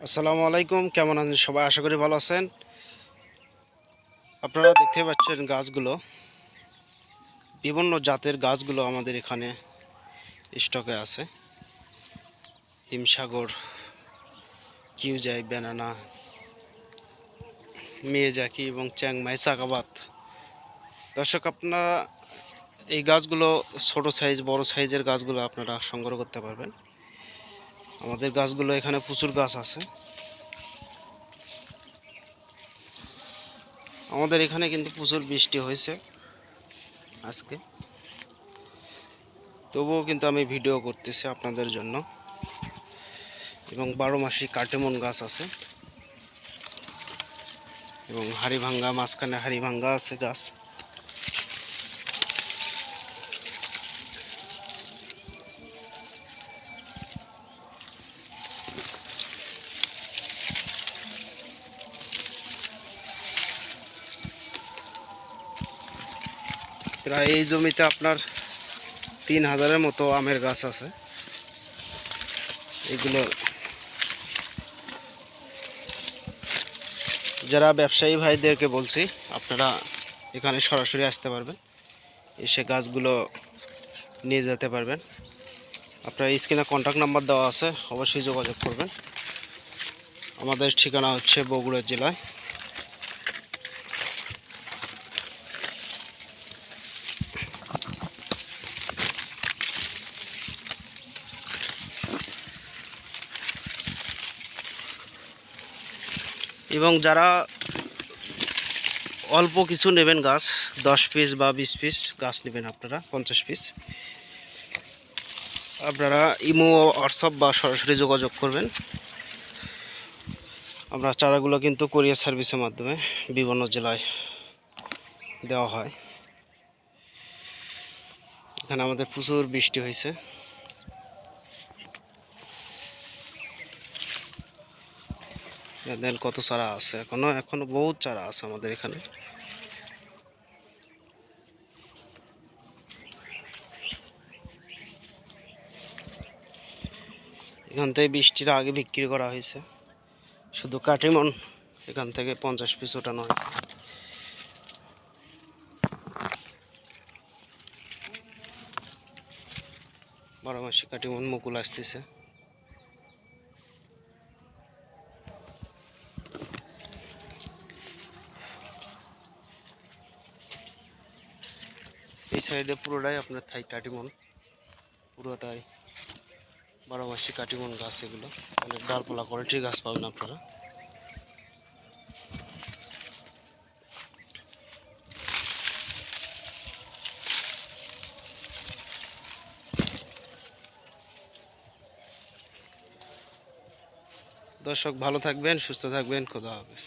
আসসালামু আলাইকুম, কেমন আছেন সবাই? আশা করি ভালো আছেন। আপনারা দেখতে পাচ্ছেন গাছগুলো, বিভিন্ন জাতের গাছগুলো আমাদের এখানে স্টকে আছে। হিমসাগর, কিউজাই, ব্যানানা, মিয়াজাকি এবং চ্যাংমাই, চাকাবাত। দর্শক, আপনারা এই গাছগুলো ছোট সাইজ, বড় সাইজের গাছগুলো আপনারা সংগ্রহ করতে পারবেন। আমাদের গাছগুলো এখানে প্রচুর গাছ আছে। আমাদের এখানে কিন্তু প্রচুর বৃষ্টি হয়েছে আজকে, তবুও কিন্তু আমি ভিডিও করতেছি আপনাদের জন্য। এবং 12 মাসি কাটেমন গাছ আছে এবং হাড়িভাঙ্গা, মাঝখানে হাড়িভাঙ্গা আছে গাছ। প্রায় এই জমিতে আপনার 3000-এর মতো আমের গাছ আছে। এগুলো যারা ব্যবসায়ী ভাইদেরকে বলছি, আপনারা এখানে সরাসরি আসতে পারবেন, এসে গাছগুলো নিয়ে যেতে পারবেন। আপনার স্ক্রিনে কন্ট্যাক্ট নাম্বার দেওয়া আছে, অবশ্যই যোগাযোগ করবেন। আমাদের ঠিকানা হচ্ছে বগুড়া জেলায়। এবং যারা অল্প কিছু নেবেন গাছ, 10 পিস বা 20 পিস গাছ নেবেন, আপনারা 50 পিস, আপনারা ইমো, হোয়াটসঅ্যাপ বা সরাসরি যোগাযোগ করবেন। আমরা চারাগুলো কিন্তু কুরিয়ার সার্ভিসের মাধ্যমে বিভিন্ন জেলায় দেওয়া হয়। এখানে আমাদের প্রচুর বৃষ্টি হয়েছে। দেখেন কত চারা আছে, এখনো বহুত চারা আছে আমাদের এখানে। এখান থেকে বৃষ্টির আগে বিক্রি করা হয়েছে। শুধু কাটিমন এখান থেকে 50 পিস ওঠানো হয়েছে। বারোমাসি কাটিমন মুকুল আসতেছে। এই সাইডে পুরোটাই আপনার থাই কাটিমন, পুরোটাই 12 মাসি কাটিমন গাছ। এগুলো অনেক ডালপালা কোয়ালিটির গাছ পাবেন আপনারা। দর্শক, ভালো থাকবেন, সুস্থ থাকবেন, খোদা হাফেজ।